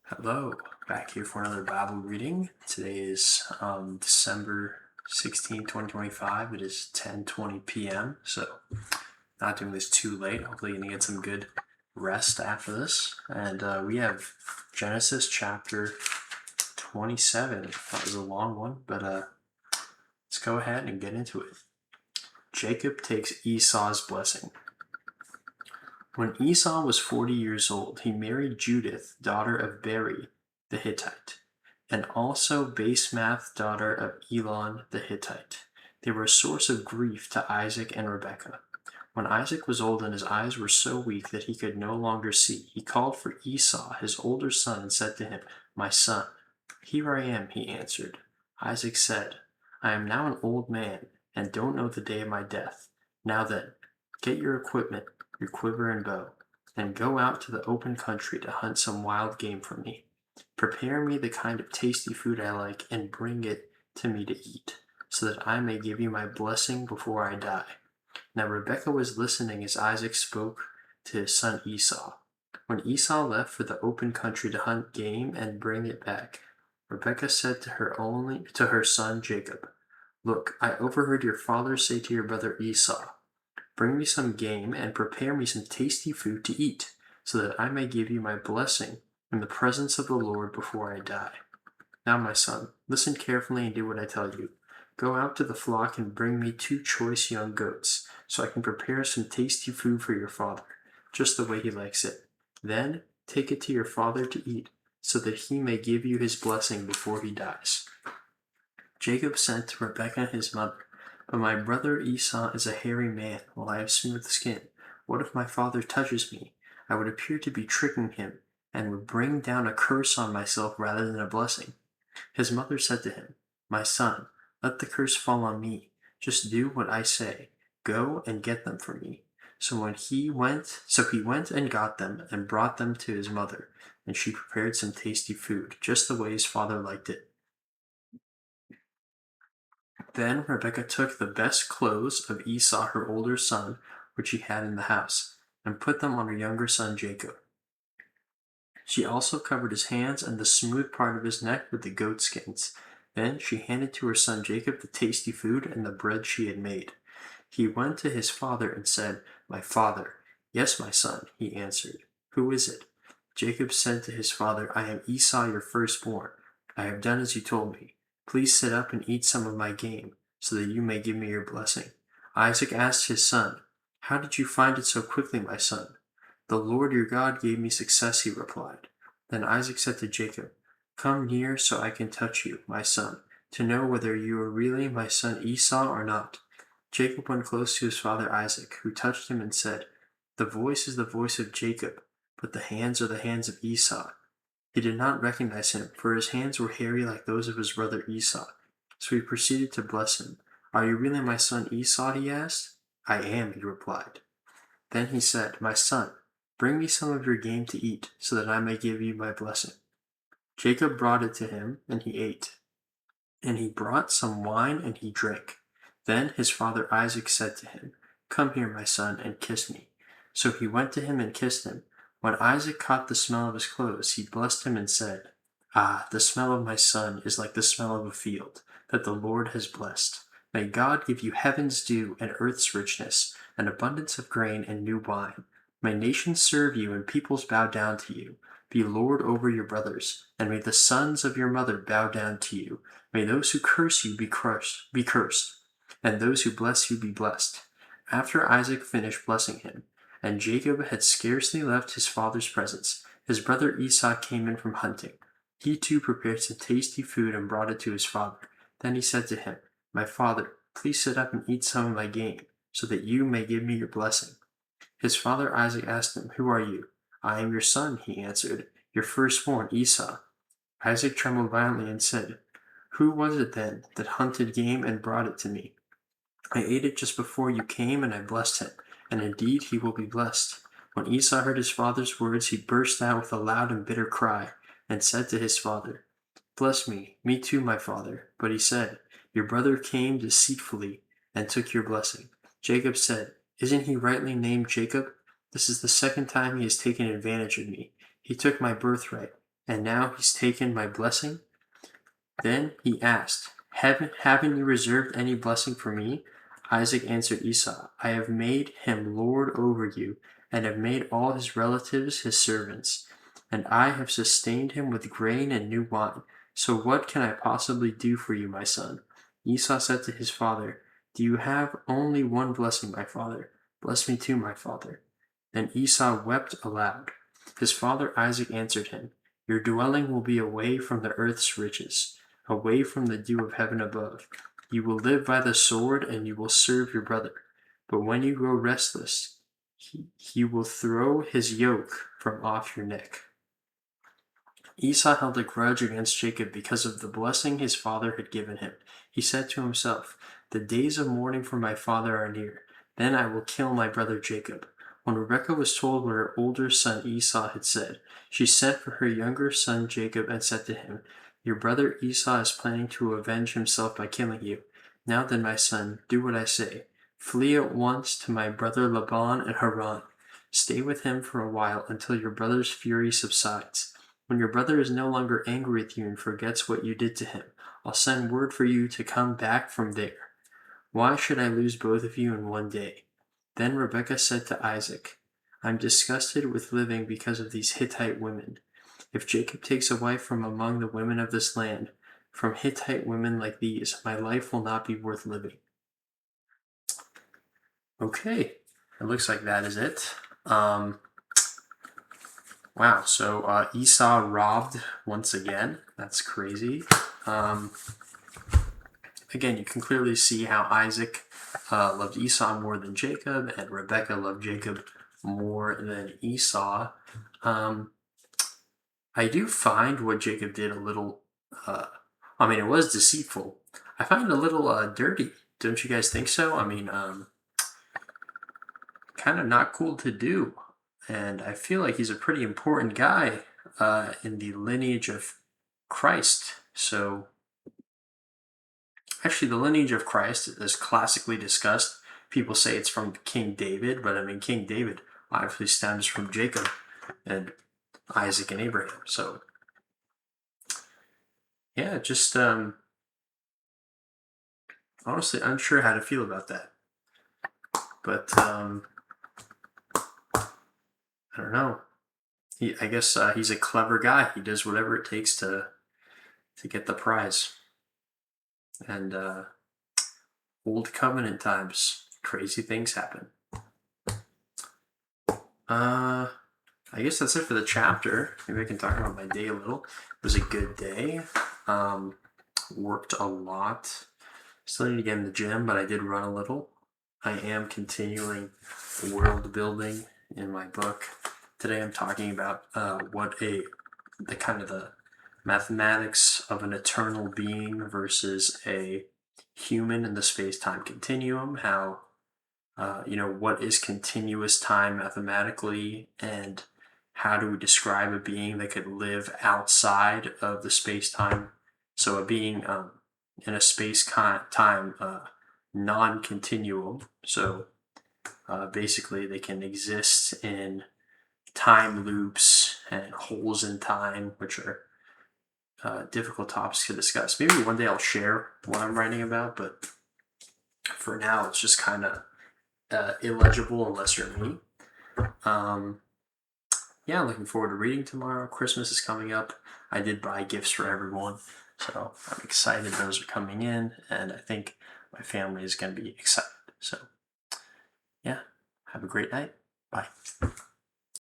Hello, back here for another Bible reading. Today is December 16th, 2025. It is 10:20 p.m., so not doing this too late. Hopefully you can get some good rest after this. And we have Genesis chapter 27. That was a long one, but let's go ahead and get into it. Jacob takes Esau's blessing. When Esau was 40 years old, he married Judith, daughter of Beri the Hittite, and also Basemath, daughter of Elon the Hittite. They were a source of grief to Isaac and Rebekah. When Isaac was old and his eyes were so weak that he could no longer see, he called for Esau, his older son, and said to him, "My son." "Here I am," he answered. Isaac said, "I am now an old man, and don't know the day of my death. Now then, get your equipment, your quiver and bow, and go out to the open country to hunt some wild game for me. Prepare me the kind of tasty food I like and bring it to me to eat, so that I may give you my blessing before I die." Now Rebekah was listening as Isaac spoke to his son Esau. When Esau left for the open country to hunt game and bring it back, Rebekah said to her son Jacob, "Look, I overheard your father say to your brother Esau, 'Bring me some game and prepare me some tasty food to eat, so that I may give you my blessing in the presence of the Lord before I die.' Now, my son, listen carefully and do what I tell you. Go out to the flock and bring me 2 choice young goats, so I can prepare some tasty food for your father, just the way he likes it. Then take it to your father to eat, so that he may give you his blessing before he dies." Jacob sent to Rebekah his mother, "But my brother Esau is a hairy man, while I have smooth skin. What if my father touches me? I would appear to be tricking him, and would bring down a curse on myself rather than a blessing." His mother said to him, "My son, let the curse fall on me. Just do what I say. Go and get them for me." So he went and got them and brought them to his mother, and she prepared some tasty food, just the way his father liked it. Then Rebekah took the best clothes of Esau her older son, which she had in the house, and put them on her younger son Jacob. She also covered his hands and the smooth part of his neck with the goat skins. Then she handed to her son Jacob the tasty food and the bread she had made. He went to his father and said, "My father." "Yes, my son," he answered. "Who is it?" Jacob said to his father, "I am Esau, your firstborn. I have done as you told me. Please sit up and eat some of my game, so that you may give me your blessing." Isaac asked his son, "How did you find it so quickly, my son?" "The Lord your God gave me success," he replied. Then Isaac said to Jacob, "Come near so I can touch you, my son, to know whether you are really my son Esau or not." Jacob went close to his father Isaac, who touched him and said, "The voice is the voice of Jacob, but the hands are the hands of Esau." He did not recognize him, for his hands were hairy like those of his brother Esau. So he proceeded to bless him. "Are you really my son Esau?" he asked. "I am," he replied. Then he said, "My son, bring me some of your game to eat, so that I may give you my blessing." Jacob brought it to him, and he ate. And he brought some wine, and he drank. Then his father Isaac said to him, "Come here, my son, and kiss me." So he went to him and kissed him. When Isaac caught the smell of his clothes, he blessed him and said, "Ah, the smell of my son is like the smell of a field that the Lord has blessed. May God give you heaven's dew and earth's richness, an abundance of grain and new wine. May nations serve you and peoples bow down to you. Be Lord over your brothers, and may the sons of your mother bow down to you. May those who curse you be cursed, and those who bless you be blessed." After Isaac finished blessing him, and Jacob had scarcely left his father's presence, his brother Esau came in from hunting. He too prepared some tasty food and brought it to his father. Then he said to him, "My father, please sit up and eat some of my game, so that you may give me your blessing." His father Isaac asked him, "Who are you?" "I am your son," he answered, "your firstborn Esau." Isaac trembled violently and said, "Who was it then that hunted game and brought it to me? I ate it just before you came, and I blessed him, and indeed he will be blessed." When Esau heard his father's words, he burst out with a loud and bitter cry, and said to his father, "Bless me too, my father." But he said, "Your brother came deceitfully and took your blessing." Jacob said, "Isn't he rightly named Jacob? This is the second time he has taken advantage of me. He took my birthright. and now he's taken my blessing?" Then he asked, haven't you reserved any blessing for me?" Isaac answered Esau, "I have made him lord over you, and have made all his relatives his servants, and I have sustained him with grain and new wine. So what can I possibly do for you, my son?" Esau said to his father, "Do you have only one blessing, my father? Bless me too, my father." Then Esau wept aloud. His father Isaac answered him, "Your dwelling will be away from the earth's riches, away from the dew of heaven above. You will live by the sword, and you will serve your brother. But when you grow restless, he will throw his yoke from off your neck." Esau held a grudge against Jacob because of the blessing his father had given him. He said to himself, "The days of mourning for my father are near. Then I will kill my brother Jacob." When Rebekah was told what her older son Esau had said, she sent for her younger son Jacob and said to him, "Your brother Esau is planning to avenge himself by killing you. Now then, my son, do what I say. Flee at once to my brother Laban in Haran. Stay with him for a while until your brother's fury subsides. When your brother is no longer angry with you and forgets what you did to him, I'll send word for you to come back from there. Why should I lose both of you in one day?" Then Rebekah said to Isaac, "I'm disgusted with living because of these Hittite women. If Jacob takes a wife from among the women of this land, from Hittite women like these, my life will not be worth living." Okay, it looks like that is it. Wow, so Esau robbed once again. That's crazy. Again, you can clearly see how Isaac loved Esau more than Jacob, and Rebekah loved Jacob more than Esau. I do find what Jacob did a little, it was deceitful. I find it a little dirty. Don't you guys think so? Kind of not cool to do. And I feel like he's a pretty important guy in the lineage of Christ. So, actually, the lineage of Christ is classically discussed. People say it's from King David, but King David obviously stems from Jacob and Isaac and Abraham. So, yeah, just honestly unsure how to feel about that. But I don't know. I guess he's a clever guy. He does whatever it takes to get the prize. And old covenant times, crazy things happen. I guess that's it for the chapter. Maybe I can talk about my day a little. It was a good day. Worked a lot. Still need to get in the gym, but I did run a little. I am continuing world building in my book. Today I'm talking about the mathematics of an eternal being versus a human in the space-time continuum, how what is continuous time mathematically, and how do we describe a being that could live outside of the space-time? So a being in a space-time non-continuum. So basically they can exist in time loops and holes in time, which are difficult topics to discuss. Maybe one day I'll share what I'm writing about, but for now it's just kind of illegible unless you're me. Yeah, looking forward to reading tomorrow. Christmas is coming up. I did buy gifts for everyone, so I'm excited those are coming in, and I think my family is going to be excited. So, yeah, have a great night. Bye.